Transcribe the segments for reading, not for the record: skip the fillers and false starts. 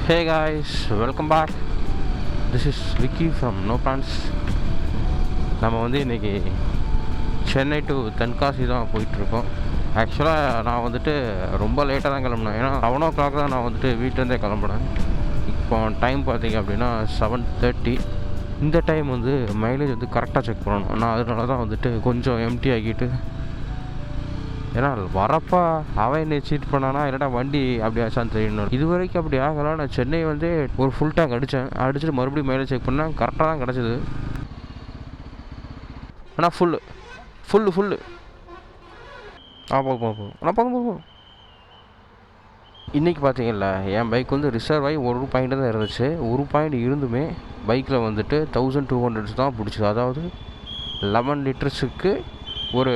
Hey guys, welcome back. This is Vicky from No Plans. நம்ம இன்றைக்கி Chennai to Tenkasi தான் போயிட்டுருக்கோம். ஆக்சுவலாக நான் ரொம்ப லேட்டாக தான் கிளம்புனேன். ஏன்னா 7 o'clock தான் நான் வீட்டிலேருந்தே கிளம்புனேன். இப்போ டைம் பார்த்திங்க அப்படின்னா 7:30. இந்த டைம் மைலேஜ் கரெக்டாக செக் பண்ணணும். நான் அதனால தான் கொஞ்சம் எம்டி ஆக்கிட்டு, ஏன்னா வரப்பா அவன் என்னை சீட் பண்ணானா இல்லைனா வண்டி அப்படி ஆச்சான்னு தெரியணும். இது வரைக்கும் அப்படி ஆகலை. நான் சென்னை ஒரு ஃபுல் டேங்க் அடிச்சுட்டு மறுபடியும் மைலேஜ் செக் பண்ணேன். கரெக்டாக தான் கிடச்சிது. ஆனால் ஃபுல்லு போகும் ஆனால் போகும். இன்றைக்கி பார்த்தீங்கல்ல, என் பைக் ரிசர்வ் ஆகி ஒரு பாயிண்ட் தான் இருந்துச்சு. ஒரு பாயிண்ட் இருந்துமே பைக்கில் 1200 தான் பிடிச்சிது. அதாவது 11 லிட்டர்ஸுக்கு ஒரு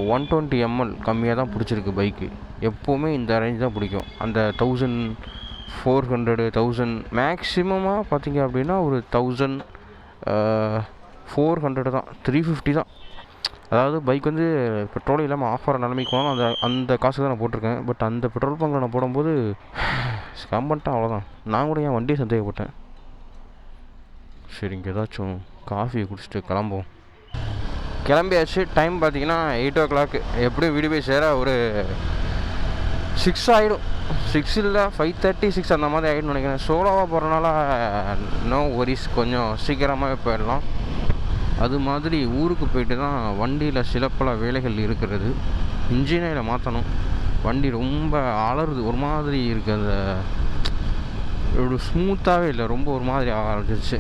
120 ml கம்மியாக தான் பிடிச்சிருக்கு பைக்கு. எப்போவுமே இந்த ரேஞ்ச் தான் பிடிக்கும். அந்த 1400 1000 மேக்ஸிமமாக பார்த்திங்க அப்படின்னா ஒரு 1400 தான், 350 தான். அதாவது பைக் பெட்ரோல் இல்லாமல் ஆஃப் ஆகிற நிலைமைக்கு போனாலும் அந்த காசுக்கு தான் நான் போட்டிருக்கேன். பட் அந்த பெட்ரோல் பங்கில் நான் போடும்போது ஸ்கேம் பண்ணிட்டேன், அவ்வளோதான். நான் கூட என் வண்டியை சந்தேகப்பட்டேன். சரி, இங்கே ஏதாச்சும் காஃபியை குடிச்சிட்டு கிளம்பியாச்சு. டைம் பார்த்திங்கன்னா 8 o'clock. எப்படியும் வீடு போய் சேர ஒரு 6 ஆகிடும். 6 இல்லை 5:30 6 அந்த மாதிரி ஆகிடும்னு நினைக்கிறேன். சோலோவாக போகிறனால நோ ஒரிஸ், கொஞ்சம் சீக்கிரமாகவே போயிடலாம். அது மாதிரி ஊருக்கு போயிட்டு தான் வண்டியில் சில பல வேலைகள் இருக்கிறது. இன்ஜினில் மாற்றணும். வண்டி ரொம்ப அலறுது, ஒரு மாதிரி இருக்குது. ஒரு ஸ்மூத்தாகவே இல்லை, ரொம்ப ஒரு மாதிரி ஆரம்பிச்சிருச்சு.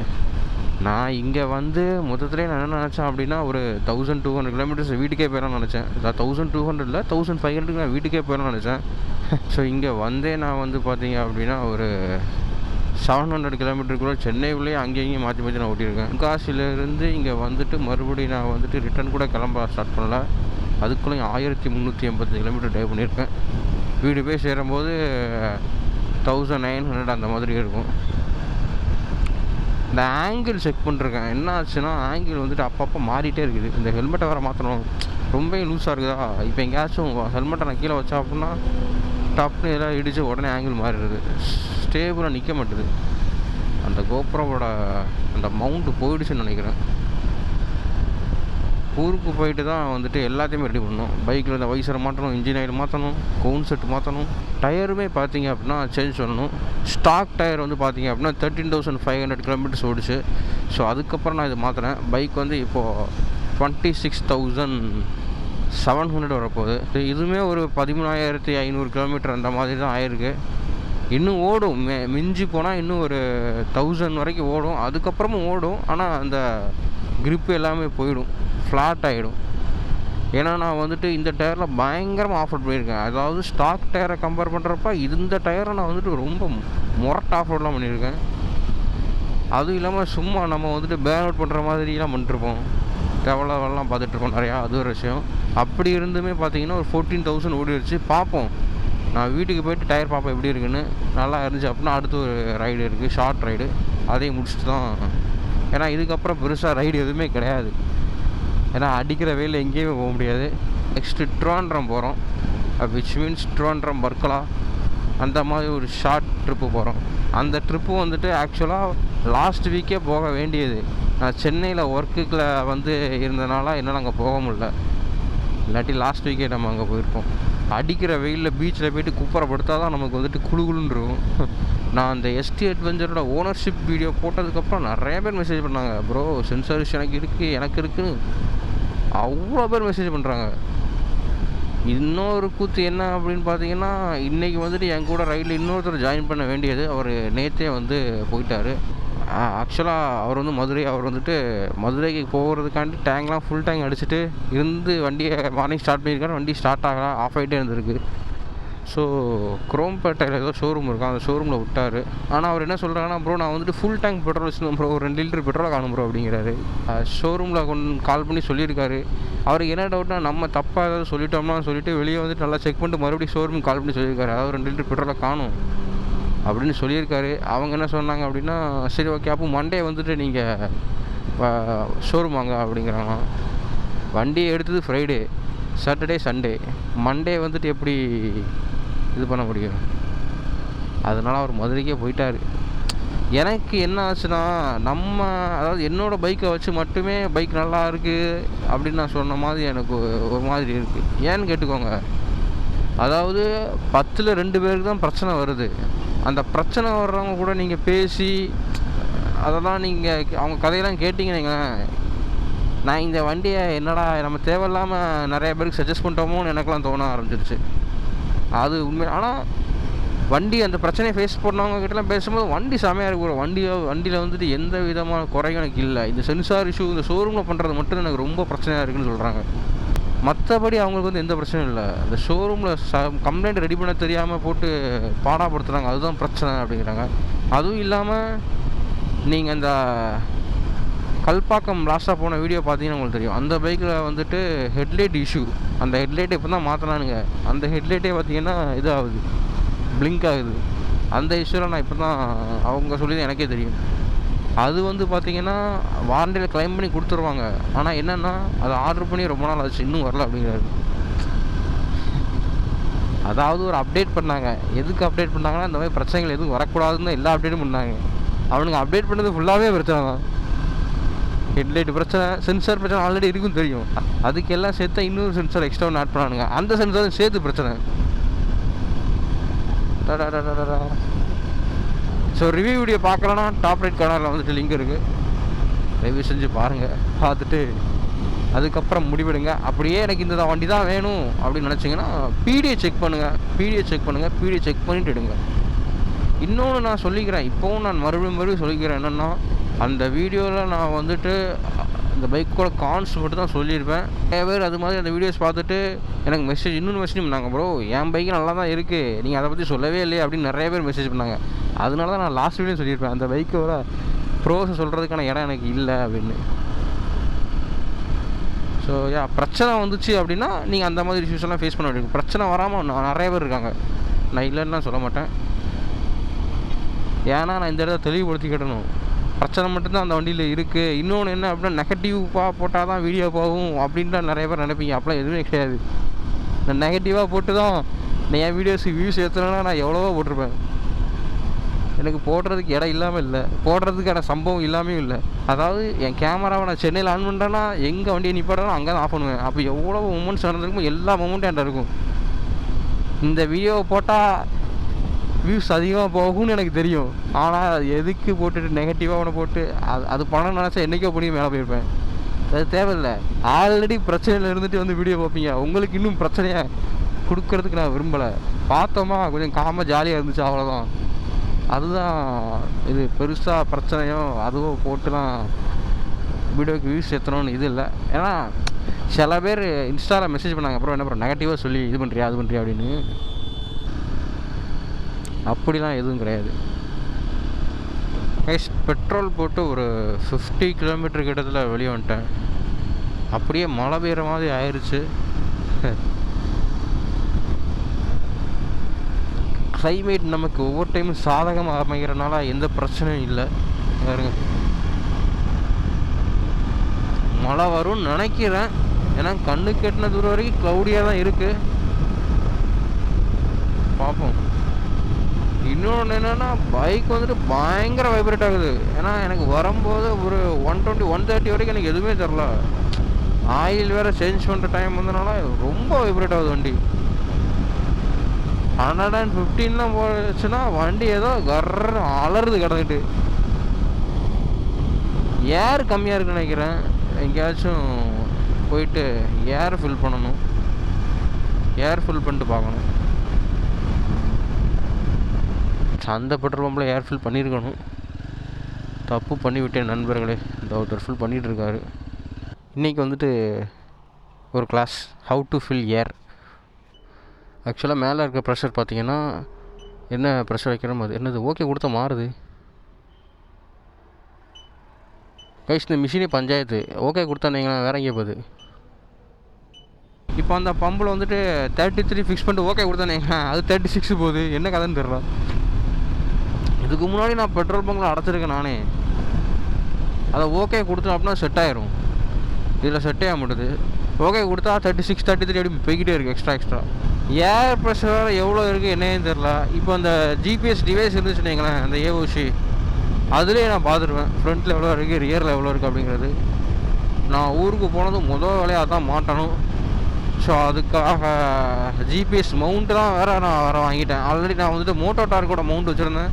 நான் இங்கே மொத்தத்துலேயே நான் என்ன நினச்சேன் அப்படின்னா ஒரு 1200 கிலோமீட்டர்ஸ் வீட்டுக்கே போயிடலாம்னு நினச்சேன். 1200 இல்லை 1500 நான் வீட்டுக்கே போயிடலாம்னு நினச்சேன். ஸோ இங்கே நான் பார்த்தீங்க அப்படின்னா ஒரு 700 கிலோமீட்டருக்குள்ளே சென்னைக்குள்ளேயே அங்கேயும் மாற்றி நான் ஓட்டியிருக்கேன். தென்காசியிலேருந்து இங்கே மறுபடியும் நான் ரிட்டன் கூட கிளம்ப ஸ்டார்ட் பண்ணல. அதுக்குள்ளேயும் 1380 கிலோமீட்டர் ட்ரைவ் பண்ணியிருக்கேன். வீடு போய் சேரும்போது 1900 அந்த மாதிரி இருக்கும். இந்த ஆங்கிள் செக் பண்ணிருக்கேன். என்ன ஆச்சுன்னா, ஆங்கிள் அப்பப்போ மாறிட்டே இருக்குது. இந்த ஹெல்மெட்டை வேறு மாற்றணும். ரொம்ப லூஸாக இருக்குதா. இப்போ எங்கேயாச்சும் ஹெல்மெட்டை நான் கீழே வச்சா அப்படின்னா டப்புன்னு எதாவது இடித்து உடனே ஆங்கிள் மாறிடுது. ஸ்டேபிளாக நிற்க மாட்டுது. அந்த கோப்ரோவோட அந்த மவுண்ட்டு போயிடுச்சுன்னு நினைக்கிறேன். ஊருக்கு போயிட்டு தான் எல்லாத்தையுமே ரெடி பண்ணணும். பைக்கில் இந்த வைசரை மாற்றணும், இன்ஜின் ஆயில் மாற்றணும், கவுன் செட் மாற்றணும். டயருமே பார்த்தீங்க அப்படின்னா சேஞ்ச் பண்ணணும். ஸ்டாக் டயர் பார்த்தீங்க அப்படின்னா 13,500 கிலோமீட்டர்ஸ் ஓடிச்சு. ஸோ அதுக்கப்புறம் நான் இது மாற்றினேன். பைக் இப்போது 26,700 வரப்போகுது. இதுவுமே ஒரு 13,500 கிலோமீட்டர் அந்த மாதிரி தான் ஆயிருக்கு. இன்னும் ஓடும், மிஞ்சி போனால் இன்னும் ஒரு 1000 வரைக்கும் ஓடும். அதுக்கப்புறமும் ஓடும். ஆனால் அந்த க்ரிப்பு எல்லாமே போயிடும், ஃப்ளாட் ஆகிடும். ஏன்னா நான் இந்த டயரில் பயங்கரமாக ஆஃப் ரோட் பண்ணியிருக்கேன். அதாவது ஸ்டாக் டயரை கம்பேர் பண்ணுறப்ப இந்த டயரை நான் ரொம்ப முரட்ட ஆஃப் ரோட்லாம் பண்ணியிருக்கேன். அதுவும் இல்லாமல் சும்மா நம்ம பேர் அவுட் பண்ணுற மாதிரிலாம் பண்ணிட்டுருப்போம். டெவலப்லாம் பார்த்துட்ருக்கோம் நிறையா. அது ஒரு விஷயம். அப்படி இருந்துமே பார்த்தீங்கன்னா ஒரு 14,000 ஓடிடுச்சு. பார்ப்போம், நான் வீட்டுக்கு போய்ட்டு டயர் பார்ப்பேன் எப்படி இருக்குன்னு. நல்லா இருந்துச்சு அப்படின்னா அடுத்து ஒரு ரைடு இருக்குது, ஷார்ட் ரைடு. அதையும் முடிச்சுட்டு தான், ஏன்னா இதுக்கப்புறம் பெருசாக ரைடு எதுவுமே கிடையாது. ஏன்னா அடிக்கிற வெயில் எங்கேயுமே போக முடியாது. நெக்ஸ்ட்டு ட்ரிவாண்ட்ரம் போகிறோம். விச் மீன்ஸ் ட்ரிவாண்ட்ரம் பர்க்கலா அந்த மாதிரி ஒரு ஷார்ட் ட்ரிப்பு போகிறோம். அந்த ட்ரிப்பு ஆக்சுவலாக லாஸ்ட் வீக்கே போக வேண்டியது. நான் சென்னையில் ஒர்க்குக்கில் இருந்தனால என்னால் அங்கே போக முடியல. இல்லாட்டி லாஸ்ட் வீக்கே நம்ம அங்கே போயிருப்போம். அடிக்கிற வெயிலில் பீச்சில் போய்ட்டு குப்பரப்படுத்தா தான் நமக்கு குழுகுலுன்னு இருக்கும். நான் அந்த எஸ்டி அட்வென்ச்சரோட ஓனர்ஷிப் வீடியோ போட்டதுக்கப்புறம் நிறைய பேர் மெசேஜ் பண்ணாங்க, ப்ரோ சென்சாரிஸ் எனக்கு இருக்குன்னு அவ்வளோ பேர் மெசேஜ் பண்ணுறாங்க. இன்னொரு கூத்து என்ன அப்படின்னு பார்த்தீங்கன்னா, இன்றைக்கி என் கூட ரைடில் இன்னொருத்தர் ஜாயின் பண்ண வேண்டியது. அவர் நேற்றே போயிட்டார். ஆக்சுவலாக அவர் மதுரை, அவர் மதுரைக்கு போகிறதுக்காண்டி டேங்க்லாம் ஃபுல் டேங்க் அடிச்சுட்டு இருந்து வண்டியை மார்னிங் ஸ்டார்ட் பண்ணியிருக்காரு. வண்டி ஸ்டார்ட் ஆகல, ஆஃப் ஆகிட்டே இருந்திருக்கு. ஸோ குரோம்பேட்டையில் ஏதோ ஷோரூம் இருக்கும், அந்த ஷோரூமில் விட்டார். ஆனால் அவர் என்ன சொல்கிறாங்கன்னா, ப்ரோ நான் ஃபுல் டேங்க் பெட்ரோல் வச்சுருந்தேன் ப்ரோ, ஒரு 2 லிட்டர் பெட்ரோலை காணும் ப்ரோ அப்படிங்கிறாரு. ஷோரூமில் கால் பண்ணி சொல்லியிருக்காரு. அவருக்கு என்ன டவுட்னா, நம்ம தப்பாக ஏதாவது சொல்லிட்டோம்னா சொல்லிட்டு வெளியே நல்லா செக் பண்ணிட்டு மறுபடியும் ஷோரூம் கால் பண்ணி சொல்லியிருக்காரு, அதாவது 2 லிட்டர் பெட்ரோலை காணும் அப்படின்னு சொல்லியிருக்காரு. அவங்க என்ன சொன்னாங்க அப்படின்னா, சரி ஓகே அப்போ மண்டே நீங்கள் ஷோரூம் வாங்க அப்படிங்கிறாங்க. வண்டியை எடுத்தது ஃப்ரைடே, சாட்டர்டே, சண்டே, மண்டே எப்படி இது பண்ண முடியும்? அதனால் அவர் மதுரைக்கே போயிட்டார். எனக்கு என்ன ஆச்சுன்னா, அதாவது என்னோடய பைக்கை வச்சு மட்டுமே பைக் நல்லா இருக்குது அப்படின்னு நான் சொன்ன மாதிரி எனக்கு ஒரு மாதிரி இருக்குது. ஏன்னு கேட்டுக்கோங்க, அதாவது 10ல் 2 பேருக்கு தான் பிரச்சனை வருது. அந்த பிரச்சனை வர்றவங்க கூட நீங்கள் பேசி அதெல்லாம் நீங்கள் அவங்க கதையெல்லாம் கேட்டிங்கன்னா, நான் இந்த வண்டியை என்னடா நம்ம தேவையில்லாமல் நிறைய பேருக்கு சஜஸ்ட் பண்ணிட்டோமோன்னு எனக்கெலாம் தோண ஆரம்பிச்சிருச்சு. அது உண்மை. ஆனால் வண்டி அந்த பிரச்சனையை ஃபேஸ் பண்ணவங்க கிட்டலாம் பேசும்போது வண்டி செமையாக இருக்கும். வண்டியில் வந்துட்டு எந்த விதமான குறையும் எனக்கு இல்லை. இந்த சென்சார் இஷ்யூ இந்த ஷோரூமில் பண்ணுறது மட்டும் எனக்கு ரொம்ப பிரச்சனையாக இருக்குதுன்னு சொல்கிறாங்க. மற்றபடி அவங்களுக்கு வந்து எந்த பிரச்சனையும் இல்லை. அந்த ஷோரூமில் கம்ப்ளைண்ட் ரெடி பண்ண தெரியாமல் போட்டு பாடாப்படுத்துகிறாங்க, அதுதான் பிரச்சனை அப்படிங்கிறாங்க. அதுவும் இல்லாமல் நீங்கள் அந்த கல்பாக்கம் லாஸ்ட்டாக போன வீடியோ பார்த்தீங்கன்னா உங்களுக்கு தெரியும். அந்த பைக்கில் வந்துட்டு ஹெட்லைட் இஷ்யூ. அந்த ஹெட்லைட்டை இப்போ தான் மாற்றினானுங்க. அந்த ஹெட்லைட்டே பார்த்தீங்கன்னா இதாகுது, பிளிங்க் ஆகுது. அந்த இஷ்யூவில் நான் இப்போ தான் அவங்க சொல்லி தான் எனக்கே தெரியும். அது வந்து பார்த்திங்கன்னா வாரண்டியில் க்ளைம் பண்ணி கொடுத்துருவாங்க. ஆனால் என்னென்னா அதை ஆர்டர் பண்ணி ரொம்ப நாள் ஆச்சு, இன்னும் வரல அப்படிங்கிறாரு. அதாவது ஒரு அப்டேட் பண்ணாங்க. எதுக்கு அப்டேட் பண்ணாங்கன்னா இந்த மாதிரி பிரச்சனைகள் எதுவும் வரக்கூடாதுன்னு எல்லா அப்டேட்டும் பண்ணாங்க. அவனுங்க அப்டேட் பண்ணது ஃபுல்லாகவே பிரச்சனை தான். ஹெட்லைட் பிரச்சனை, சென்சார் பிரச்சனை ஆல்ரெடி இருக்குன்னு தெரியும். அதுக்கெல்லாம் சேர்த்தா இன்னொரு சென்சார் எக்ஸ்ட்ரா ஒன்று ஆட் பண்ணானுங்க. அந்த சென்சாரும் சேர்த்து பிரச்சனை. ஸோ ரிவ்யூ வீடியோ பார்க்கலன்னா டாப் ரைட் கார்னரில் வந்துட்டு லிங்க் இருக்குது, ரிவ்யூ செஞ்சு பாருங்கள். பார்த்துட்டு அதுக்கப்புறம் முடிவெடுங்க. அப்படியே எனக்கு இந்த வண்டி தான் வேணும் அப்படின்னு நினச்சிங்கன்னா பிடிஏ செக் பண்ணுங்கள். பிடிஏ செக் பண்ணிவிட்டு எடுங்க. இன்னொன்று நான் சொல்லிக்கிறேன், இப்போவும் நான் மறுபடியும் சொல்லிக்கிறேன். என்னென்னா, அந்த வீடியோவில் நான் வந்துட்டு இந்த பைக்கோட கான்ஸ் மட்டும் தான் சொல்லியிருப்பேன். நிறைய பேர் அது மாதிரி அந்த வீடியோஸ் பார்த்துட்டு எனக்கு இன்னொன்று மெசேஜ் பண்ணாங்க, ப்ரோ என் பைக்கு நல்லா தான் இருக்குது, நீங்கள் அதை பற்றி சொல்லவே இல்லையே அப்படின்னு நிறைய பேர் மெசேஜ் பண்ணாங்க. அதனால தான் நான் லாஸ்ட் வீடியோ சொல்லியிருப்பேன், அந்த பைக்கோட ப்ரோஸை சொல்கிறதுக்கான இடம் எனக்கு இல்லை அப்படின்னு. ஸோ பிரச்சனை வந்துச்சு அப்படின்னா நீங்கள் அந்த மாதிரி இஷ்யூஸ் எல்லாம் ஃபேஸ் பண்ண வேண்டியிருக்கும். பிரச்சனை வராமல் நிறைய பேர் இருக்காங்க, நான் இல்லைன்னு சொல்ல மாட்டேன். ஏன்னா நான் இந்த இடத்த தெளிவுபடுத்திக்கிடணும். பிரச்சனை மட்டும்தான் அந்த வண்டியில் இருக்குது. இன்னொன்று என்ன அப்படின்னா, நெகட்டிவாக போட்டால் தான் வீடியோ போகும் அப்படின்ட்டு நிறைய பேர் நினைப்பீங்க. அப்போலாம் எதுவுமே கிடையாது. நான் நெகட்டிவாக போட்டு தான் என் வீடியோஸுக்கு வியூஸ் ஏற்றுனா நான் எவ்வளவோ போட்டிருப்பேன். எனக்கு போடுறதுக்கு இடம் இல்லாமல் இல்லை, போடுறதுக்கான சம்பவம் இல்லாமல் இல்லை. அதாவது என் கேமராவை நான் சென்னையில் ஆன் பண்ணுறேன்னா எங்கே வண்டியை நிப்பாடுறோம் அங்கே தான் ஆஃப் பண்ணுவேன். அப்போ எவ்வளோ மூமெண்ட்ஸ் நடந்திருக்கும், எல்லா மூமெண்ட்டும் என்கிட்ட இருக்கும். இந்த வீடியோவை போட்டால் வியூஸ் அதிகமாக போகும்னு எனக்கு தெரியும். ஆனால் அது எதுக்கு போட்டுட்டு நெகட்டிவாக ஒன்று போட்டு அது பணம் நினச்சா என்றைக்கோ பண்ணி மேலே போயிருப்பேன். அது தேவையில்லை. ஆல்ரெடி பிரச்சனையில் இருந்துட்டு வந்து வீடியோ பார்ப்பீங்க. உங்களுக்கு இன்னும் பிரச்சனையை கொடுக்கறதுக்கு நான் விரும்பலை. பார்த்தோமா கொஞ்சம் காமாக ஜாலியாக இருந்துச்சு, அவ்வளோதான். அதுதான் இது. பெருசாக பிரச்சனையோ அதுவோ போட்டுலாம் வீடியோக்கு வியூஸ் ஏற்றணும்னு இது இல்லை. ஏன்னா சில பேர் இன்ஸ்டாவில் மெசேஜ் பண்ணாங்க, அப்புறம் என்ன பண்ணுற நெகட்டிவாக சொல்லி இது பண்ணுறியா அது பண்ணுறியா அப்படின்னு. அப்படிலாம் எதுவும் கிடையாது. பெட்ரோல் போட்டு ஒரு 50 கிலோமீட்டர் கிட்டத்தில் வெளியே வந்துட்டேன். அப்படியே மழை பெய்கிற மாதிரி ஆயிடுச்சு. கிளைமேட் நமக்கு ஒவ்வொரு டைமும் சாதகமாக அமைகிறனால எந்த பிரச்சனையும் இல்லை. பாருங்க, மழை வரும்னு நினைக்கிறேன். ஏன்னா கண்ணு கெட்டின தூரம் வரைக்கும் க்ளவுடியாக தான் இருக்குது. பார்ப்போம். இன்னொன்று என்னென்னா, பைக் வந்துட்டு பயங்கர வைப்ரேட் ஆகுது. ஏன்னா எனக்கு வரும்போது ஒரு 120 130 வரைக்கும் எனக்கு எதுவுமே தெரில. ஆயில் வேறு சேஞ்ச் பண்ணுற டைம் வந்தனால ரொம்ப வைப்ரேட் ஆகுது வண்டி. 115 போச்சுன்னா வண்டி ஏதோ கர்ற அலறுது கிடந்துட்டு. ஏர் கம்மியாக இருக்குன்னு நினைக்கிறேன். எங்கேயாச்சும் போயிட்டு ஏர் ஃபில் பண்ணணும். ஏர் ஃபில் பண்ணிட்டு பார்க்கணும். அந்த பெட்ரோல் பம்பில் ஏர் ஃபில் பண்ணியிருக்கணும். தப்பு பண்ணிவிட்டேன் நண்பர்களே. இந்த ஒருத்தர் ஃபில் பண்ணிகிட்டு இருக்காரு. இன்றைக்கி வந்துட்டு ஒரு கிளாஸ் ஹவு டு ஃபில் ஏர். ஆக்சுவலாக மேலே இருக்க ப்ரெஷர் பார்த்தீங்கன்னா என்ன ப்ரெஷர் வைக்கிறோம் அது என்னது ஓகே கொடுத்தா மாறுது. கைஸ் இந்த மிஷினே பஞ்சாயத்து. ஓகே கொடுத்தாந்தீங்கன்னா வேற எங்கேயே போகுது. இப்போ அந்த பம்பில் வந்துட்டு 33 ஃபிக்ஸ் பண்ணிட்டு ஓகே கொடுத்தாந்தீங்கன்னா அது 36 போகுது. என்ன கதைன்னு தெரியல. இதுக்கு முன்னாடி நான் பெட்ரோல் பங்கில் அடைச்சிருக்கேன் நானே. அதை ஓகே கொடுத்தேன் அப்படின்னா செட் ஆயிரும். இதில் செட்டே ஆக மாட்டுது. ஓகே கொடுத்தா 36 33 அப்படி போய்கிட்டே இருக்குது எக்ஸ்ட்ரா. ஏர் ப்ரெஷர் வேறு எவ்வளோ இருக்குது என்னன்னு தெரில. இப்போ அந்த ஜிபிஎஸ் டிவைஸ் இருந்துச்சுன்னு வைங்களேன், அந்த ஏஓசி, அதுலேயே நான் பார்த்துருவேன் ஃப்ரண்ட்டில் எவ்வளோ இருக்குது, ரியரில் எவ்வளோ இருக்குது அப்படிங்கிறது. நான் ஊருக்கு போனதும் முதல் வேலையாக தான் மாட்டணும். ஸோ அதுக்காக ஜிபிஎஸ் மவுண்ட்டு தான் வேறு வாங்கிட்டேன். ஆல்ரெடி நான் வந்துட்டு மோட்டோ டார்க்கோட மவுண்ட் வச்சுருந்தேன்.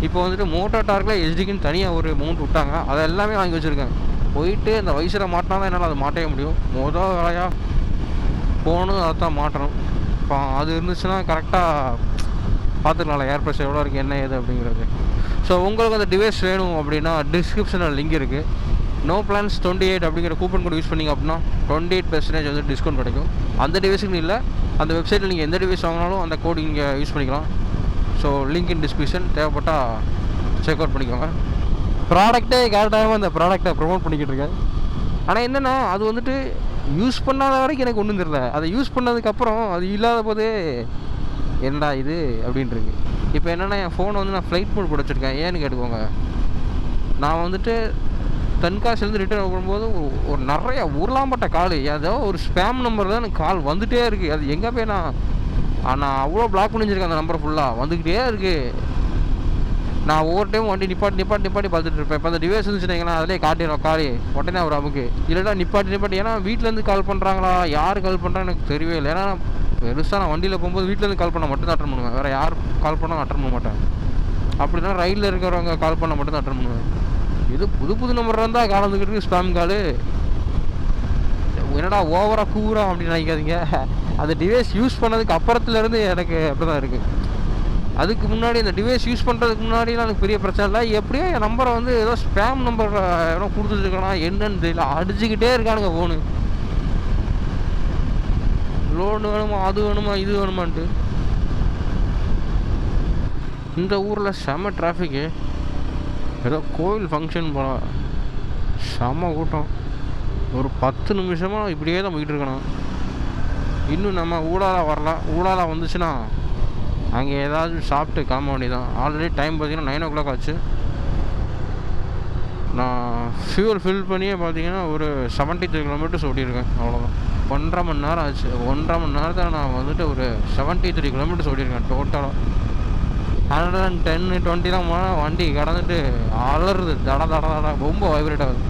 இப்போ வந்துட்டு மோட்டோ டார்க்கில் எஸ்டிக்குன்னு தனியாக ஒரு மவுண்ட் விட்டாங்க, அதை எல்லாமே வாங்கி வச்சுருக்கேன். போயிட்டு அந்த வயசில் மாட்டினா தான் என்னால் அதை மாட்டவே முடியும். முதல் வேலையாக போகணும், அதை தான் மாட்டணும். இப்போ அது இருந்துச்சுன்னா கரெக்டாக பார்த்துக்கலாம்ல ஏர் ப்ரெஷர் எவ்வளோ இருக்குது என்ன ஏது அப்படிங்கிறது. ஸோ உங்களுக்கு அந்த டிவைஸ் வேணும் அப்படின்னா டிஸ்கிரிப்ஷனில் லிங்க் இருக்குது. நோ பிளான்ஸ் 28 அப்படிங்கிற கூப்பன் கோட் யூஸ் பண்ணிங்க அப்படின்னா 28% வந்து டிஸ்கவுண்ட் கிடைக்கும். அந்த டிவைஸுக்கு இல்லை, அந்த வெப்சைட்டில் நீங்கள் எந்த டிவைஸ் வாங்கினாலும் அந்த கோடு நீங்கள் யூஸ் பண்ணிக்கலாம். ஸோ லிங்க் இன் டிஸ்கிரிப்ஷன், தேவைப்பட்டால் செக் அவுட் பண்ணிக்கோங்க. ப்ராடக்டே கரெக்டாக அந்த ப்ராடக்டை ப்ரொமோட் பண்ணிக்கிட்டு இருக்கேன். ஆனால் என்னென்னா அது வந்துட்டு யூஸ் பண்ணாத வரைக்கும் எனக்கு ஒன்றும் தெரியல. அதை யூஸ் பண்ணதுக்கப்புறம் அது இல்லாத போதே என்னடா இது அப்படின்ட்டுருக்கு. இப்போ என்னென்னா என் ஃபோனை வந்து நான் ஃப்ளைட் மோட் போட்டு வச்சுருக்கேன். ஏன்னு கேட்டுக்கோங்க, நான் வந்துட்டு தென்காசிலேருந்து ரிட்டர்ன் வரும்போது ஒரு நிறைய உருளாம்பட்ட கால், ஏதோ ஒரு ஸ்பேம் நம்பர் தான் எனக்கு கால் வந்துகிட்டே இருக்குது. அது எங்கே போய் நான் அவ்வளோ பிளாக் பண்ணி வச்சுருக்கேன். அந்த நம்பர் ஃபுல்லாக வந்துக்கிட்டே இருக்குது. நான் ஒவ்வொரு டைம் வண்டி நிப்பாட்டி பார்த்துட்டு இருப்பேன். இப்போ அந்த டிவைஸ் இருந்துச்சுன்னா அதிலே காட்டிடும் காலி உடனே ஒரு அமுக்கு, இல்லைனா நிப்பாட்டி. ஏன்னா வீட்டிலேருந்து கால் பண்ணுறாங்களா, யார் கால் பண்ணுறான்னு எனக்கு தெரியவே இல்லை. ஏன்னா பெருசாக நான் வண்டியில் போகும்போது வீட்டிலேருந்து கால் பண்ண மட்டும் தான் அட்டன் பண்ணுவேன், வேறு யார் கால் பண்ணால் அட்டன் பண்ண மாட்டேன். அப்படின்னா ரயிலில் இருக்கிறவங்க கால் பண்ண மட்டும் தான் அட்டன் பண்ணுவேன். இது புது நம்பர் இருந்தால் கால் வந்துக்கிட்டு ஸ்பேம் கால். என்னடா ஓவராக கூறா அப்படின்னு நினைக்காதீங்க. அந்த டிவைஸ் யூஸ் பண்ணதுக்கு அப்புறத்துலேருந்து எனக்கு அப்படி தான் இருக்குது. அதுக்கு முன்னாடி இந்த டிவைஸ் யூஸ் பண்ணுறதுக்கு முன்னாடிலாம் எனக்கு பெரிய பிரச்சனை இல்லை. எப்படியோ என் நம்பரை வந்து ஏதோ ஸ்பேம் நம்பர் ஏதோ கொடுத்துருக்கானா என்னன்னு தெரியல, அடிச்சுக்கிட்டே இருக்கானுங்க ஃபோனு. லோன் வேணுமா, அது வேணுமா, இது வேணுமான்ட்டு. இந்த ஊரில் செம்ம டிராஃபிக்கு. ஏதோ கோவில் ஃபங்க்ஷன் போல செம்ம கூட்டம். ஒரு 10 நிமிஷமாக இப்படியே தான் போயிட்டு இருக்கணும். இன்னும் நம்ம ஊடால வரலாம். ஊடால வந்துச்சுன்னா அங்கே ஏதாவது சாப்பிட்டு கிளம்ப வேண்டியதான். ஆல்ரெடி டைம் பார்த்தீங்கன்னா 9 o'clock ஆச்சு. நான் ஃபியூல் ஃபில் பண்ணியே பார்த்தீங்கன்னா ஒரு 73 kilometers ஓட்டியிருக்கேன், அவ்வளோதான். 1.5 மணி நேரம் ஆச்சு. 1.5 மணி நேரத்தில் நான் வந்துட்டு ஒரு 73 kilometers ஓட்டியிருக்கேன் டோட்டலாக. 110, 20 போனால் வண்டி கடந்துட்டு அலருது, தட ரொம்ப வைப்ரேட் ஆகுது.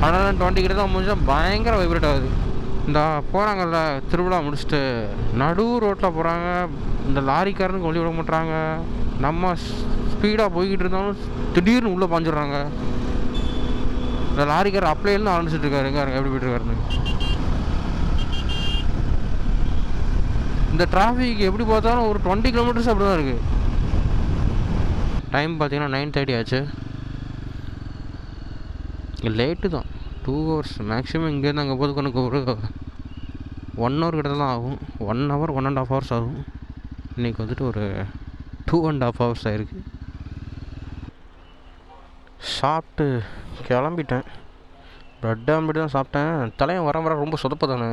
120 கிட்ட தான் முடிஞ்சால் பயங்கர வைப்ரேட் ஆகுது. இந்த போகிறாங்கல்ல திருவிழா முடிச்சுட்டு நடு ரோட்டில் போகிறாங்க, இந்த லாரிக்காரனுக்கு வழி விட மாட்டுறாங்க. நம்ம ஸ்பீடாக போய்கிட்டு இருந்தாலும் திடீர்னு உள்ளே பாஞ்சிடுறாங்க. இந்த லாரிக்காரர் அப்படியே ஆரம்பிச்சுட்டு இருக்காரு, எங்கே எப்படி போய்ட்டு இருக்காருன்னு. இந்த டிராஃபிக் எப்படி பார்த்தாலும் ஒரு 20 kilometers அப்படி தான் இருக்குது. டைம் பார்த்தீங்கன்னா 9:30 ஆச்சு. லேட்டு தான், 2 hours மேக்ஸிமம். இங்கேருந்து அங்கே போகிறதுக்கு எனக்கு ஒரு 1 hour கிட்ட தான் ஆகும். 1 hour 1.5 hours ஆகும். இன்றைக்கி வந்துட்டு ஒரு 2.5 hours ஆகிருக்கு. சாப்பிட்டு கிளம்பிட்டேன். ப்ரெட் ஆம்லெட் தான் சாப்பிட்டேன். தலையும் வர ரொம்ப சொதப்பு தானே,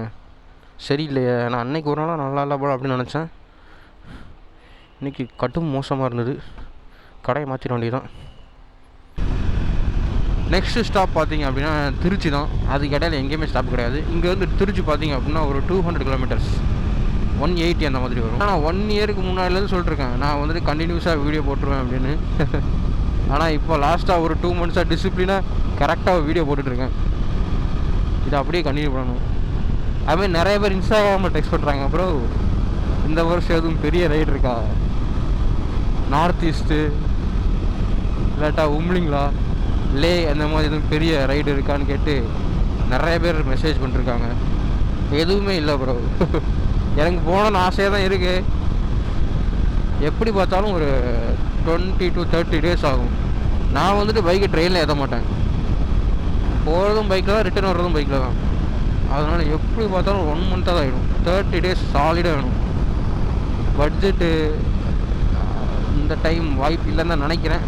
சரியில்லையே. நான் அன்றைக்கி ஒரு நாளாக நல்லா இல்லை போல அப்படின்னு நினச்சேன். இன்றைக்கி கடும் மோசமாக இருந்தது. கடையை மாற்றிட வேண்டியதான். நெக்ஸ்ட்டு ஸ்டாப் பார்த்தீங்க அப்படின்னா திருச்சி தான். அதுக்கு இடையில எங்கேயுமே ஸ்டாப் கிடையாது. இங்கேருந்து திருச்சி பார்த்தீங்க அப்படின்னா ஒரு 200 kilometers, 180 அந்த மாதிரி வரும். ஆனால் 1 yearக்கு முன்னாடிலேருந்து சொல்லிட்டுருக்கேன் நான் வந்துட்டு கண்டினியூஸாக வீடியோ போட்டுருவேன் அப்படின்னு. ஆனால் இப்போ லாஸ்ட்டாக ஒரு 2 months டிசிப்ளினாக கரெக்டாக வீடியோ போட்டுட்ருக்கேன். இதை அப்படியே கண்டினியூ பண்ணணும். அதுமாதிரி நிறைய பேர் இன்ஸ்டாகிராமில் டெக்ஸ்ட் பண்ணுறாங்க, ப்ரோ இந்த வருஷம் எதுவும் பெரிய ரைடு இருக்கா, நார்த் ஈஸ்ட்டு இல்லாட்டா உம்லிங்களா, லே அந்த மாதிரி எதுவும் பெரிய ரைடு இருக்கான்னு கேட்டு நிறைய பேர் மெசேஜ் பண்ணிருக்காங்க. எதுவுமே இல்லை ப்ரோ. எனக்கு போகணுன்னு ஆசையாக தான் இருக்குது. எப்படி பார்த்தாலும் ஒரு 20 to 30 days ஆகும். நான் வந்துட்டு பைக்கை ட்ரெயினில் ஏற்ற மாட்டேன். போகிறதும் பைக்கில் தான், ரிட்டர்ன் வர்றதும் பைக்கில் தான். அதனால் எப்படி பார்த்தாலும் 1 month தான் ஆகிடும். 30 days சாலிடாக வேணும். பட்ஜெட்டு இந்த டைம் வாய்ப்பு இல்லைன்னு தான் நினைக்கிறேன்.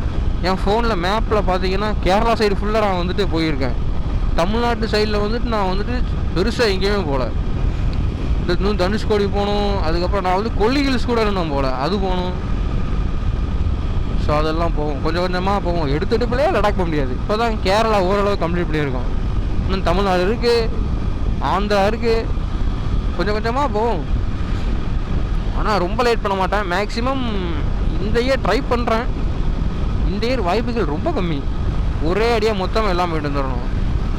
என் ஃபோனில் மேப்பில் பார்த்தீங்கன்னா கேரளா சைடு ஃபுல்லாக நான் வந்துட்டு போயிருக்கேன். தமிழ்நாட்டு சைடில் வந்துட்டு நான் வந்துட்டு பெருசாக எங்கேயுமே போகல. இன்னும் தனுஷ்கோடி போகணும். அதுக்கப்புறம் நான் வந்து கொல்லி ஹில்ஸ் கூட இன்னும் போகல, அது போகணும். ஸோ அதெல்லாம் போவோம், கொஞ்சம் கொஞ்சமாக போவோம். எடுத்துகிட்டுப்பிலே லடாக் போக முடியாது. இப்போ தான் கேரளா ஓரளவு கம்ப்ளீட் பண்ணியிருக்கோம். இன்னும் தமிழ்நாடு இருக்குது, ஆந்திரா இருக்குது, கொஞ்சம் கொஞ்சமாக போவோம். ஆனால் ரொம்ப லேட் பண்ண மாட்டேன். மேக்ஸிமம் இந்த இயர் ட்ரை பண்ணுறேன். இந்த இயர் வாய்ப்புகள் ரொம்ப கம்மி. ஒரே அடியாக மொத்தமாக எல்லாம் போயிட்டு வந்துடணும்.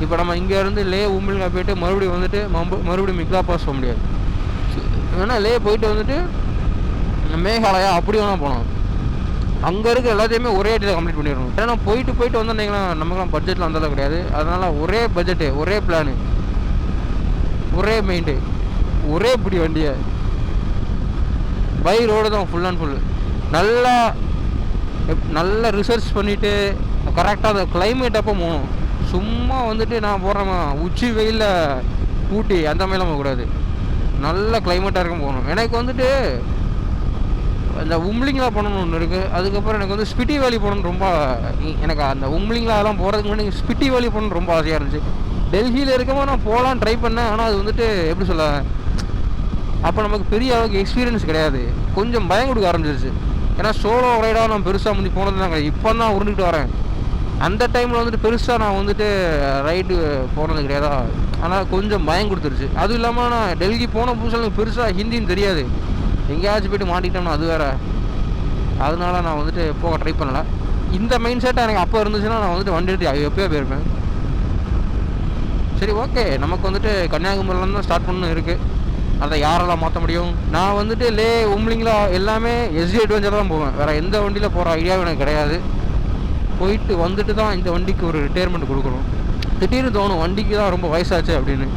இப்போ நம்ம இங்கேருந்து லே உமிழ்கா போய்ட்டு மறுபடியும் வந்துட்டு மறுபடியும் மிக்லா பாஸ் போக முடியாது. வேணால் லே போயிட்டு வந்துட்டு மேகாலயா அப்படி வேணால் போனோம். அங்கே இருக்க எல்லாத்தையுமே ஒரே அடியில் கம்ப்ளீட் பண்ணிடணும். ஏன்னா போயிட்டு வந்தோன்னீங்களா நமக்குலாம் பட்ஜெட்டில் வந்தளவு கிடையாது. அதனால் ஒரே பட்ஜெட்டு, ஒரே பிளானு, ஒரே மைண்டு, ஒரே பிடி வண்டியை பை ரோடு தான் ஃபுல் அண்ட் ஃபுல். நல்லா ரிசர்ச் பண்ணிவிட்டு கரெக்டாக அந்த கிளைமேட் அப்போ போகணும். சும்மா வந்துட்டு நான் போடுறேன் உச்சி வெயிலில் ஊட்டி அந்த மாதிரிலாம் போகக்கூடாது. நல்ல கிளைமேட்டாக இருக்கும் போகணும். எனக்கு வந்துட்டு இந்த உம்லிங்களா போகணுன்னு ஒன்று இருக்குது. அதுக்கப்புறம் எனக்கு வந்து ஸ்பிட்டி வேலி போகணுன்னு ரொம்ப, எனக்கு அந்த உம்லிங்களாலாம் போகிறதுக்கு முன்னாடி ஸ்பிட்டி வேலி போகணுன்னு ரொம்ப ஆசையாக இருந்துச்சு. டெல்லியில் இருக்கும்போது நான் போகலான்னு ட்ரை பண்ணேன். ஆனால் அது வந்துட்டு எப்படி சொல்ல, அப்போ நமக்கு பெரிய அளவுக்கு எக்ஸ்பீரியன்ஸ் கிடையாது. கொஞ்சம் பயம் கொடுக்க ஆரம்பிச்சிருச்சு. ஏன்னா சோலோ ரைடாக நான் பெருசாக முந்தி போனது தான் கிடையாது. இப்போ தான் உருண்டுக்கிட்டு வரேன். அந்த டைமில் வந்துட்டு பெருசாக நான் வந்துட்டு ரைடு போனது கிடையாதா. ஆனால் கொஞ்சம் பயம் கொடுத்துருச்சு. அதுவும் இல்லாமல் நான் டெல்லி போன புதுசில் எனக்கு பெருசாக ஹிந்தின்னு தெரியாது. எங்கேயாச்சும் போய்ட்டு மாட்டிக்கிட்டோம்னா அது வேறு. அதனால நான் வந்துட்டு போக ட்ரை பண்ணலை. இந்த மைண்ட் செட் எனக்கு அப்போ இருந்துச்சுன்னா நான் வந்துட்டு வண்டி எடுத்து எப்போயோ போயிருப்பேன். சரி, ஓகே, நமக்கு வந்துட்டு கன்னியாகுமரியிலேருந்து தான் ஸ்டார்ட் பண்ணணும் இருக்குது. அதை யாரெல்லாம் மாற்ற முடியும்? நான் வந்துட்டு லே உம்லிங்களா எல்லாமே எஸ்டி அட்வென்ச்சர் தான் போவேன். வேறு எந்த வண்டியில் போகிற ஐடியாவும் எனக்கு கிடையாது. போயிட்டு வந்துட்டு தான் இந்த வண்டிக்கு ஒரு ரிட்டையர்மெண்ட் கொடுக்கணும். திடீர்னு தோணும் வண்டிக்கு தான் ரொம்ப வயசாச்சு அப்படின்னு.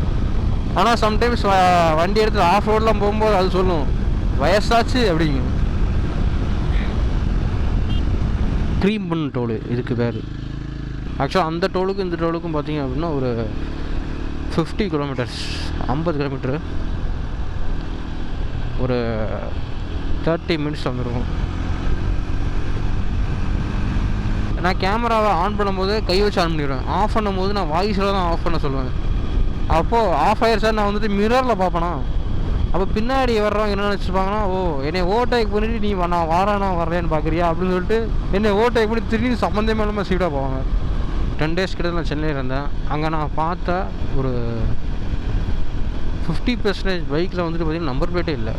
ஆனால் சம்டைம்ஸ் வண்டி எடுத்து ஆஃப் ரோடெலாம் போகும்போது அது சொல்லும் வயசாச்சு அப்படிங்க. க்ரீம் பண்ண டோலு இதுக்கு பேர். ஆக்சுவலாக அந்த டோலுக்கும் இந்த டோலுக்கும் பார்த்தீங்க அப்படின்னா ஒரு 50 கிலோமீட்டர்ஸ், 50 கிலோமீட்டரு, ஒரு 30 மினிட்ஸ் வந்துருக்கும். நான் கேமராவை ஆன் பண்ணும்போது கை வச்சு ஆன் பண்ணிடுவேன். ஆஃப் பண்ணும்போது நான் வாய்ஸில் தான் ஆஃப் பண்ண சொல்லுவேன். அப்போது ஆஃப் ஆயிடுச்சா நான் வந்துட்டு மிரரில் பார்ப்பேனா. அப்போ பின்னாடி வர்றவங்க என்ன நினச்சிருப்பாங்கன்னா, ஓ என்னை ஓவர்டேக் பண்ணிவிட்டு நீ நான் வாரானா வரலேன்னு பார்க்குறியா அப்படின்னு சொல்லிட்டு என்னை ஓவர்டேக் பண்ணி திடீர்னு சம்மந்தமே இல்லாமல் ஸ்பீடாக போவாங்க. 10 டேஸ் கிட்ட நான் சென்னையில் இருந்தேன். அங்கே நான் பார்த்தா ஒரு 50% பைக்கில் வந்துட்டு பார்த்திங்கன்னா நம்பர் பிளேட்டே இல்லை.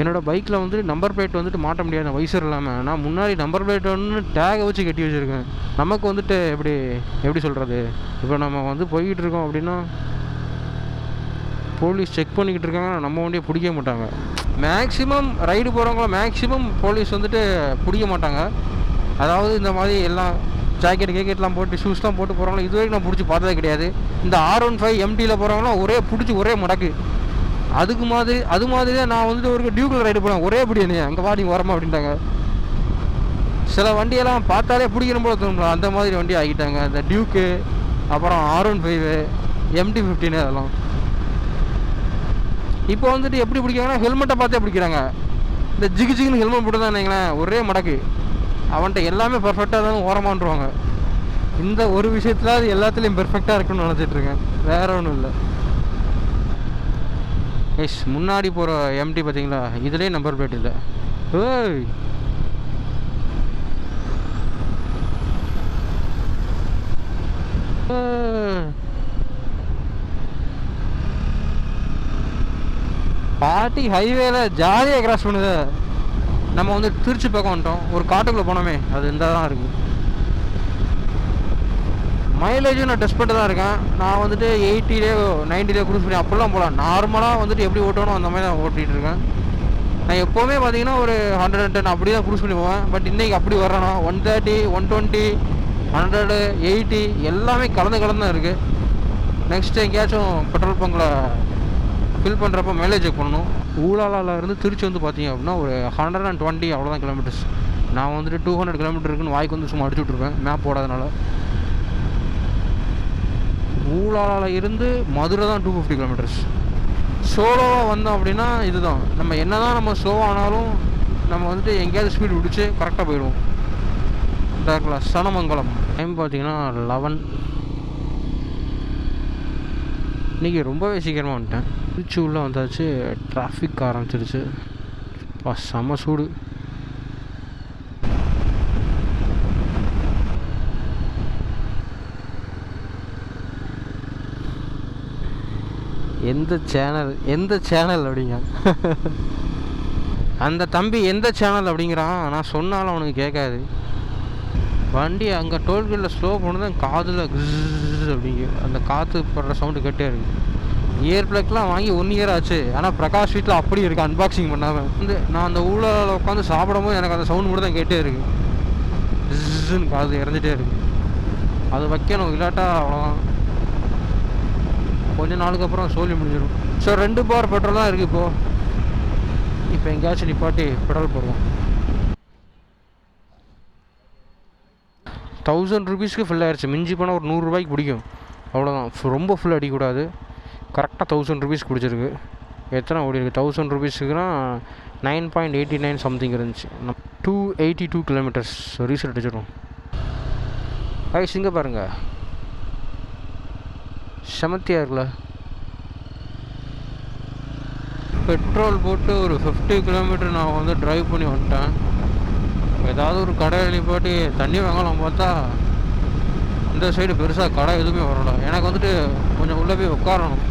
என்னோடய பைக்கில் வந்துட்டு நம்பர் பிளேட் வந்துட்டு மாட்ட முடியாது வைசர் இல்லாமல். நான் முன்னாடி நம்பர் பிளேட் ஒன்று டேகை வச்சு கட்டி வச்சுருக்கேன். நமக்கு வந்துட்டு எப்படி சொல்கிறது, இப்போ நம்ம வந்து போய்கிட்டு இருக்கோம் அப்படின்னா போலீஸ் செக் பண்ணிக்கிட்டு இருக்காங்க, நம்ம வண்டியை பிடிக்க மாட்டாங்க. மேக்ஸிமம் ரைடு போகிறவங்கள மேக்ஸிமம் போலீஸ் வந்துட்டு பிடிக்க மாட்டாங்க. அதாவது இந்த மாதிரி எல்லாம் ஜாக்கெட்லாம் போட்டு ஷூஸ்லாம் போட்டு போகிறவங்கள இது வரைக்கும் நான் பிடிச்சி பார்த்ததே கிடையாது. இந்த R15 MTயில் போகிறவங்களாம் ஒரே முடக்கு. அது மாதிரியே நான் வந்துட்டு ஒரு டியூக்கில் ரைடு போனேன். ஒரே பிடி என்ன அங்கே வாடி வரமா அப்படின்ட்டாங்க. சில வண்டியெல்லாம் பார்த்தாலே பிடிக்கணும் போல தோணுங்களா, அந்த மாதிரி வண்டி ஆகிட்டாங்க. இந்த டியூக்கு, அப்புறம் R15, MT-15 அதெல்லாம். இப்போ வந்துட்டு எப்படி பிடிக்கிறாங்கன்னா ஹெல்மெட்டை பார்த்தே பிடிக்கிறாங்க. இந்த ஜிகுன்னு ஹெல்மெட் போட்டு தான் நினைங்களேன், ஒரே மடக்கு. அவன்கிட்ட எல்லாமே பர்ஃபெக்டாக தான் ஓரமான்றுவாங்க. இந்த ஒரு விஷயத்தில் அது எல்லாத்துலேயும் பெர்ஃபெக்டாக இருக்குன்னு நினச்சிட்ருக்கேன், வேற ஒன்றும் இல்லை. எஸ், முன்னாடி போகிற MT பார்த்தீங்களா, இதுலேயே நம்பர் பிளேட் இல்லை. ஓய், பாட்டி ஹைவேல ஜாலியாக கிராஸ் பண்ணுது. நம்ம வந்து திருச்சி பக்கம் வந்துட்டோம். ஒரு காட்டுக்குள்ளே போனோமே, அது இந்த தான் இருக்குது. மைலேஜும் நான் டெஸ்ட் பண்ணிட்டு தான் இருக்கேன். நான் வந்துட்டு 80 90 க்ரூஸ் பண்ணி அப்படிலாம் போகலாம். நார்மலாக வந்துட்டு எப்படி ஓட்டணும் அந்த மாதிரி தான் ஓட்டிகிட்டு இருக்கேன். நான் எப்போவுமே பார்த்தீங்கன்னா ஒரு 110 அப்படி தான் க்ரூஸ் பண்ணி போவேன். பட் இன்றைக்கி அப்படி வரேன்னா 130, 120, 100, 80 எல்லாமே கலந்து தான் இருக்குது. நெக்ஸ்ட்டு எங்கேயாச்சும் பெட்ரோல் பங்கில் ஃபில் பண்ணுறப்ப மைலேஜ் செக் பண்ணணும். ஊலாலாலேருந்து திருச்சி வந்து பார்த்தீங்க அப்படின்னா ஒரு 120 அவ்வளோதான் கிலோமீட்டர்ஸ். நான் வந்துட்டு 200 கிலோமீட்டர் இருக்குன்னு வாய்க்கு வந்து சும்மா அடிச்சுட்ருப்பேன் மேப் போடாதனால. ஊலாலால் இருந்து மதுரை தான் 250 கிலோமீட்டர்ஸ். சோலோவாக வந்தோம் அப்படின்னா இதுதான், நம்ம என்ன தான் நம்ம ஸ்லோவாக ஆனாலும் நம்ம வந்துட்டு எங்கேயாவது ஸ்பீடு பிடிச்சி கரெக்டாக போயிடுவோம். இந்த சனமங்கலம் டைம் பார்த்தீங்கன்னா 11. இன்றைக்கி ரொம்பவே சீக்கிரமாக வந்துட்டேன். திருச்சி உள்ளே வந்தாச்சு, டிராஃபிக் ஆரம்பிச்சிருச்சு. செம சூடு. எந்த சேனல் அப்படிங்க. அந்த தம்பி எந்த சேனல் அப்படிங்கிறான், நான் சொன்னாலும் அவனுக்கு கேட்காது. வண்டி அங்கே டோல்கேட்டில் ஸ்லோ போனதான் காதில் அப்படிங்க அந்த காற்று படுற சவுண்டு கேட்டே இருக்குது. இயர் பிளக்லாம் வாங்கி 1 இயர் ஆச்சு. ஆனால் பிரகாஷ் வீட்டில் அப்படி இருக்குது, அன்பாக்சிங் பண்ணாமல். நான் அந்த ஊழலில் உட்காந்து சாப்பிடும்போது எனக்கு அந்த சவுண்டு மட்டும் தான் கேட்டே இருக்குது. ஜின்னு காது இறந்துட்டே இருக்குது. அது வைக்கணும், இல்லாட்டா அவ்வளோதான். கொஞ்ச நாளுக்கு அப்புறம் சோலி முடிஞ்சிடும். ஸோ 2 பார் பெட்ரோல் தான் இருக்குது இப்போது. இப்போ எங்கேயாச்சும் நிப்பாட்டி பெட்ரோல் போடுவோம். 1000 ருபீஸ்க்கு ஃபுல் ஆயிடுச்சு. மிஞ்சி போனால் ஒரு 100 ரூபாய்க்கு பிடிக்கும், அவ்வளோதான். ரொம்ப ஃபுல் அடிக்கக்கூடாது. கரெக்டாக 1000 ருபீஸ் பிடிச்சிருக்கு. எத்தனை ஓடி இருக்குது 1000 ருபீஸுக்குன்னா 9.89 சம்திங் இருந்துச்சு. 282 கிலோமீட்டர்ஸ் ரீசெட் அடிச்சிடும். ஐஸ் இங்கே பாருங்கள், செமத்தியாக இருக்குல்ல. பெட்ரோல் போட்டு ஒரு 50 கிலோமீட்டர் நான் வந்து ட்ரைவ் பண்ணி வந்துட்டேன். ஏதாவது ஒரு கடையில் நிப்பாட்டி தண்ணி வாங்கலாம் பார்த்தா இந்த சைடு பெருசாக கடை எதுவுமே வரல. எனக்கு வந்துட்டு கொஞ்சம் உள்ளே போய் உட்காரணும்.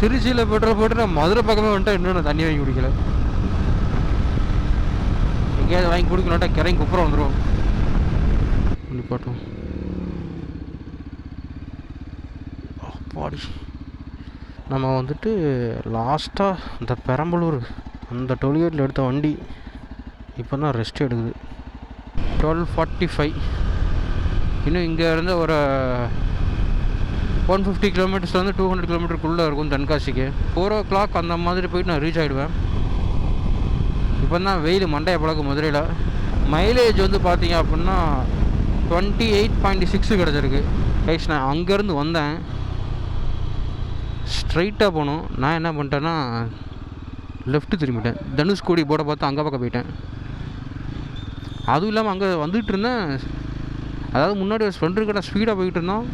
திருச்சியில் பெட்ரோல் போட்டு நான் மதுரை பக்கமே வந்துட்டேன், இன்னும் நான் தண்ணி வாங்கி குடிக்கல. எங்கேயாவது வாங்கி குடிக்கலாட்டா கிறங்கி குப்புறம் வந்துடும். நிப்பாட்டும். அப்பாடி, நம்ம வந்துட்டு லாஸ்ட்டாக இந்த பெரம்பலூர் அந்த டோல்கேட்டில் எடுத்த வண்டி இப்போ தான் ரெஸ்ட் எடுக்குது. 12:45. இன்னும் இங்கே இருந்து ஒரு 150 கிலோமீட்டர்ஸ்லேருந்து 200 கிலோமீட்டருக்குள்ளே இருக்கும் தென்காசிக்கு. 4 o'clock அந்த மாதிரி போயிட்டு நான் ரீச் ஆகிடுவேன். இப்போ தான் வெயில் மண்டையை பழக்கம் மதுரையில். மைலேஜ் வந்து பார்த்தீங்க அப்படின்னா 28.6 கிடச்சிருக்கு. கைஸ், நான் அங்கேருந்து வந்தேன், ஸ்ட்ரைட்டாக போகணும். நான் என்ன பண்ணிட்டேன்னா லெஃப்ட்டு திரும்பிட்டேன். தனுஷ்கோடி போர்டை பார்த்து அங்கே பக்கம் போயிட்டேன். அதுவும் இல்லாமல் அங்கே வந்துட்டு இருந்தேன். அதாவது முன்னாடி ஒரு ஸ்ப்ளெண்டர் கிட்ட ஸ்பீடாக போய்கிட்டு இருந்தோம்.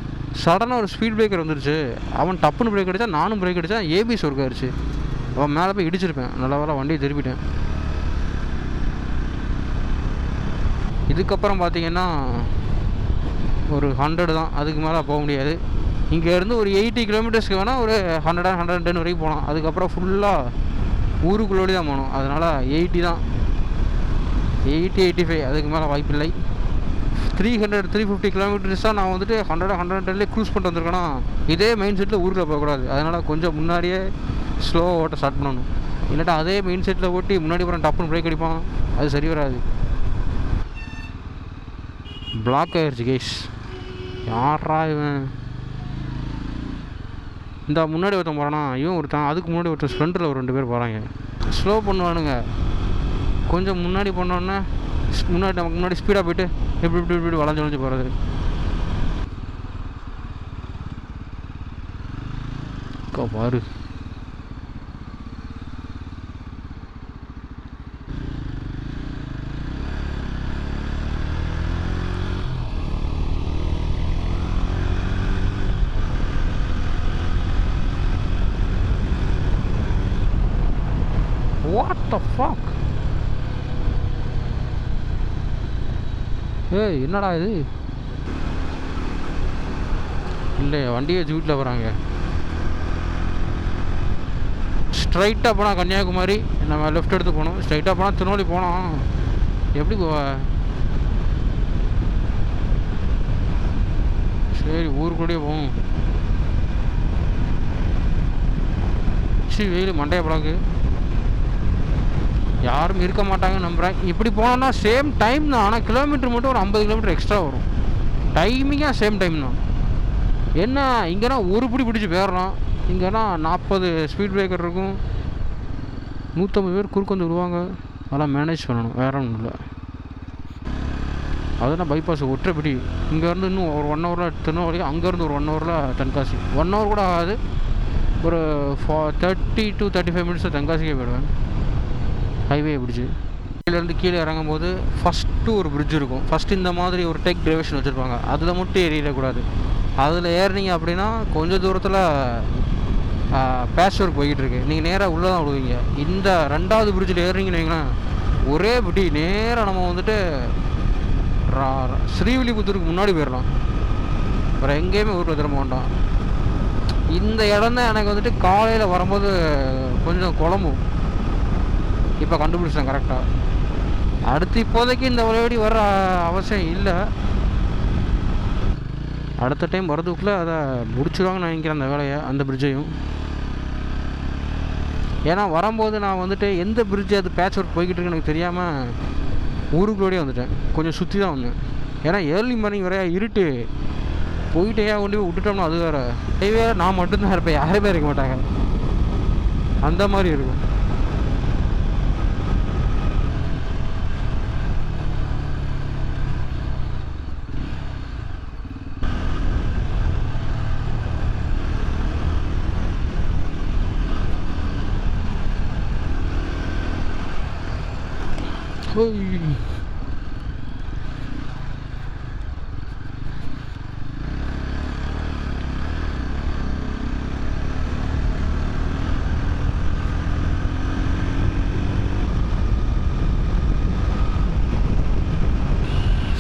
சடனாக ஒரு ஸ்பீட் பிரேக்கர் வந்துருச்சு. அவன் டப்புன்னு பிரேக் அடித்தா, நானும் பிரேக் அடித்தேன். ஏபிஎஸ் ஒர்க் ஆயிடுச்சு. அவன் மேலே போய் இடிச்சிருப்பேன். நல்ல வேலை வண்டியை திருப்பிட்டேன். இதுக்கப்புறம் பார்த்தீங்கன்னா ஒரு 100 தான், அதுக்கு மேலே போக முடியாது. இங்கேருந்து ஒரு 80 கிலோமீட்டர்ஸ்க்கு வேணால் ஒரு 100 110 வரைக்கும் போகலாம். அதுக்கப்புறம் ஃபுல்லாக ஊருக்குள்ளோடி தான் போகணும். அதனால் 80 தான், 80-85, அதுக்கு மேலே வாய்ப்பில்லை. 300-350 கிலோமீட்டர்ஸ் தான் நான் வந்துட்டு 100-110 க்ரூஸ் பண்ணிட்டு வந்திருக்கேன்னா, இதே மெயின் செட்டில் ஊரில் போகக்கூடாது. அதனால் கொஞ்சம் முன்னாடியே ஸ்லோவாக ஓட்ட ஸ்டார்ட் பண்ணணும். இல்லாட்டா அதே மெயின் செட்டில் ஓட்டி முன்னாடி அப்புறம் டப்புன்னு பிரேக் அடிப்பான், அது சரி வராது. பிளாக் ஆயிடுச்சு கேஸ். யாரா இவன்? இந்த முன்னாடி ஒருத்தன் போகிறானா, இவன் ஒருத்தன். அதுக்கு முன்னாடி ஒருத்தன் ஸ்ப்ளெண்டரில் ஒரு 2 பேர் போகிறாங்க. ஸ்லோ பண்ணுவானுங்க. கொஞ்சம் முன்னாடி போனோன்னே முன்னாடி நமக்கு முன்னாடி ஸ்பீடாக போய்ட்டு இப்படி இப்படி இப்படி வளைஞ்சு வளைஞ்சு போகிறது. பாரு, what the fuck? ஏய், என்னடா இது? இல்லை, வண்டியை வீட்டில் போகிறாங்க. ஸ்ட்ரைட்டாக போனால் கன்னியாகுமரி, நம்ம லெஃப்ட் எடுத்து போகணும். ஸ்ட்ரைட்டாக போனால் திருநெல்வேலி போனோம். எப்படி போவ? சரி, ஊருக்குள்ளேயே போவோம். சரி, வெயில் மண்டையை பழகு. யாரும் இருக்க மாட்டாங்கன்னு நம்புகிறேன். இப்படி போனோன்னா சேம் டைம் தான், ஆனால் கிலோமீட்டர் மட்டும் ஒரு 50 கிலோமீட்டர் எக்ஸ்ட்ரா வரும். டைமிங்காக சேம் டைம் தான். என்ன இங்கேனா ஒரு பிடி பிடிச்சி போயிடலாம். இங்கேனா 40 ஸ்பீட் பிரேக்கர் இருக்கும், 150 பேர் குறுக்கு வந்து விடுவாங்க. அதெல்லாம் மேனேஜ் பண்ணணும், வேறு ஒன்றும் இல்லை. அதுதான் பைபாஸ் ஒற்றைப்படி. இங்கேருந்து இன்னும் ஒரு 1 ஹவரில் திருநெல்வேலி, அங்கேருந்து ஒரு 1 ஹவரில் தென்காசி. 1 ஹவர் கூட ஆகாது, ஒரு 30 to 35 மினிட்ஸில் தென்காசிக்கே போயிடுவேன். ஹைவே பிடிச்சி கீழேருந்து கீழே இறங்கும் போது ஃபஸ்ட்டு ஒரு பிரிட்ஜ் இருக்கும். ஃபஸ்ட்டு இந்த மாதிரி ஒரு டெக் டிரைவேஷன் வச்சுருப்பாங்க. அதில் மட்டும் ஏறிடக்கூடாது. அதில் ஏறினீங்க அப்படின்னா கொஞ்சம் தூரத்தில் பேட்ச் ஒர்க் போய்கிட்டு இருக்கு. நீங்கள் நேராக உள்ளே தான் விடுவீங்க. இந்த 2வது பிரிட்ஜில் ஏறினீங்கன்னு வைங்களேன், ஒரே பிடி நேராக நம்ம வந்துட்டு ஸ்ரீவில்லிபுத்தூருக்கு முன்னாடி போயிடலாம். அப்புறம் எங்கேயுமே ஊரில் திரும்ப வேண்டாம். இந்த இடம் தான் எனக்கு வந்துட்டு காலையில் வரும்போது கொஞ்சம் குழம்பும். இப்போ கண்டுபிடிச்சேன் கரெக்டாக. அடுத்து இப்போதைக்கு இந்த வழியோடி வர அவசியம் இல்லை. அடுத்த டைம் வரதுக்குள்ளே அதை முடிச்சுடுவாங்கன்னு நினைக்கிறேன் அந்த வேலையை, அந்த பிரிட்ஜையும். ஏன்னா வரும்போது நான் வந்துட்டு எந்த பிரிட்ஜ் அது பேட்ச் ஒர்க் போய்கிட்டு இருக்குன்னு எனக்கு தெரியாமல் ஊருக்குள்ளோடே வந்துட்டேன். கொஞ்சம் சுற்றி தான் வந்தேன். ஏன்னா ஏர்லி மார்னிங் வரையா இருட்டு, போயிட்டே கொண்டு போய் விட்டுட்டோம்னா அது வேறு. ஹைவே நான் மட்டும்தான் இருப்பேன், யாருமே இருக்க மாட்டாங்க. அந்த மாதிரி இருக்கும்.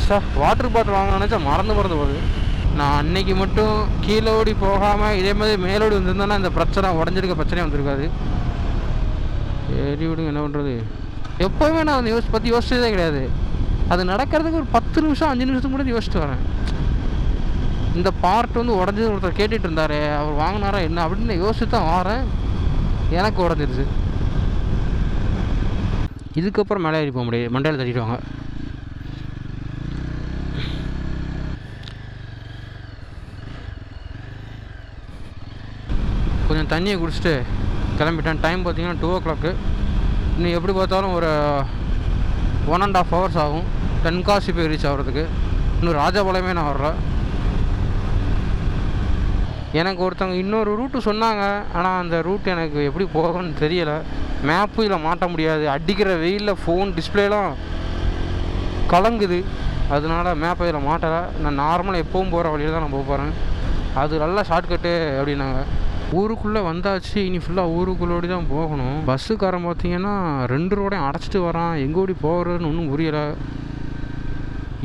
சார் வாட்டர் பாட்டில் வாங்க நினச்சா மறந்து போகுது. நான் அன்னைக்கு மட்டும் கீழே ஓடி போகாமல் இதே மாதிரி மேலோடி வந்திருந்தேன்னா இந்த பிரச்சனை உடஞ்சிருக்க பிரச்சனையே வந்திருக்காது. சரி விடுங்க, என்ன பண்ணுறது. எப்போவுமே நான் அந்த பற்றி யோசிச்சதே கிடையாது. அது நடக்கிறதுக்கு ஒரு 10 நிமிஷம் 5 நிமிஷத்துக்கு கூட யோசிச்சுட்டு வரேன். இந்த பார்ட் வந்து உடஞ்சது ஒருத்தர் கேட்டுட்டு இருந்தார், அவர் வாங்கினாரா என்ன அப்படின்னு யோசிச்சு தான் வரேன். எனக்கு உடஞ்சிருச்சு. இதுக்கப்புறம் மேலே ஏறி போக முடியாது, மண்டையில் தட்டிடுவாங்க. கொஞ்சம் தண்ணியை குடிச்சிட்டு கிளம்பிட்டேன். டைம் பார்த்தீங்கன்னா 2 o'clock. இன்னும் எப்படி பார்த்தாலும் ஒரு 1.5 hours ஆகும் தென்காசி போய் ரீச் ஆகிறதுக்கு. இன்னும் ராஜபாளையமே நான் வர்றேன். எனக்கு ஒருத்தவங்க இன்னொரு ரூட்டு சொன்னாங்க, ஆனால் அந்த ரூட் எனக்கு எப்படி போகணும்னு தெரியலை. மேப்பு இதில் மாட்ட முடியாது, அடிக்கிற வெயிலில் ஃபோன் டிஸ்பிளேலாம் கலங்குது. அதனால மேப்பை இதில் மாட்டலை. நான் நார்மலாக எப்பவும் போகிற வழியில் தான் நான் போக போகிறேன். அது நல்லா ஷார்ட்கட்டு அப்படின்னாங்க. ஊருக்குள்ளே வந்தாச்சு, இனி ஃபுல்லாக ஊருக்குள்ளோடி தான் போகணும். பஸ்ஸுக்காரன் பார்த்தீங்கன்னா 2 ரோடையும் அடைச்சிட்டு வரான். எங்கே ஓடி போகிறதுன்னு ஒன்றும் புரியலை.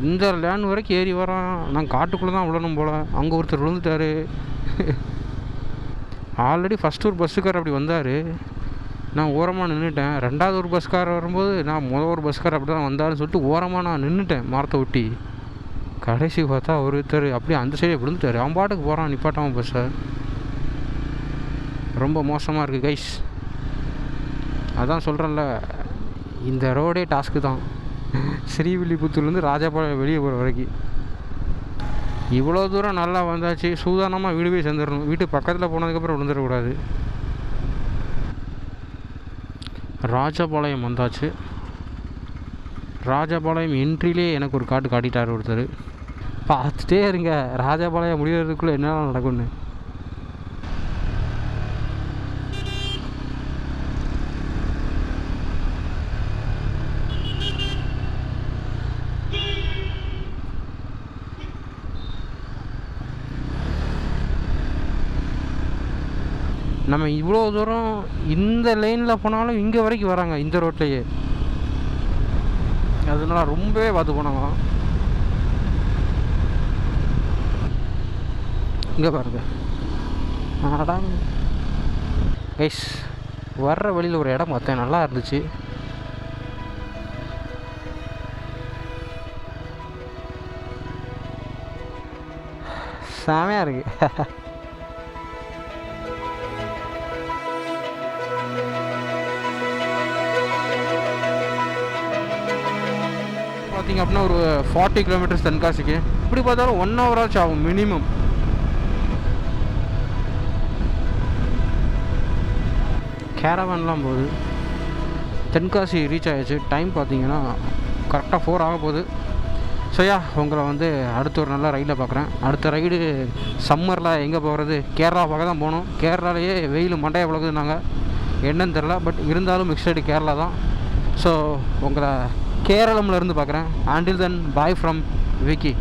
இந்த லேண்ட் வரைக்கும் ஏறி வரான். நான் காட்டுக்குள்ளே தான் விழணும் போல். அங்கே ஒருத்தர் விழுந்துட்டார். ஆல்ரெடி ஃபஸ்ட்டு ஒரு பஸ்ஸுக்காரர் அப்படி வந்தார், நான் ஓரமாக நின்றுட்டேன். 2வது ஒரு பஸ்காரர் வரும்போது நான் ஒரு பஸ்காரர் அப்படி தான் வந்தாருன்னு சொல்லிட்டு ஓரமாக நான் நின்றுட்டேன் மரத்தை ஒட்டி. கடைசி பார்த்தா ஒருத்தர் அப்படியே அந்த சைடே விழுந்துட்டார். அவன் பாட்டுக்கு போகிறான், நிப்பாட்டாமல் பஸ்ஸை. ரொம்ப மோசமாக இருக்குது கைஸ். அதான் சொல்கிறேன்ல, இந்த ரோடே டாஸ்க்கு தான். ஸ்ரீவில்லிபுத்தூர்லேருந்து ராஜபாளையம் வெளியே போகிற வரைக்கும் இவ்வளோ தூரம் நல்லா வந்தாச்சு. சூதானமாக வீடு போய் சேர்ந்துடணும். வீட்டு பக்கத்தில் போனதுக்கப்புறம் விழுந்துடக்கூடாது. ராஜபாளையம் வந்தாச்சு. ராஜபாளையம் என்ட்ரிலே எனக்கு ஒரு காட்டு காட்டிட்டார் ஒருத்தர். பார்த்துட்டே இருங்க, ராஜபாளையம் முடிகிறதுக்குள்ளே என்னெல்லாம் நடக்கும்னு. நம்ம இவ்வளோ தூரம் இந்த லைனில் போனாலும் இங்கே வரைக்கும் வராங்க, இந்த ரோட்லேயே. அதனால ரொம்பவே பார்த்து போனாங்க. இங்கே பாருங்க. அடாங்க கைஸ், வர்ற வழியில் ஒரு இடம் பார்த்தேன், நல்லா இருந்துச்சு. செமையாக இருக்குது. பார்த்திங்க அப்படின்னா ஒரு 40 kilometers தென்காசிக்கு. இப்படி பார்த்தாலும் 1 hour ஆச்சு ஆகும் மினிமம். கேரவான்லாம் போகுது. தென்காசி ரீச் ஆகிடுச்சு. டைம் பார்த்தீங்கன்னா கரெக்டாக 4 ஆக போகுது. ஸோ உங்களை வந்து அடுத்த ஒரு நல்ல ரைடில் பார்க்குறேன். அடுத்த ரைடு சம்மரில் எங்கே போகிறது, கேரளா பக்கம் தான் போகணும். கேரளாலேயே வெயில் மண்டையை பழகுதுனாங்க, என்னன்னு தெரில. பட் இருந்தாலும் மிக்சடு கேரளா தான். ஸோ உங்களை கேரளம்லேருந்து பார்க்குறேன். Until then bye from Vicky.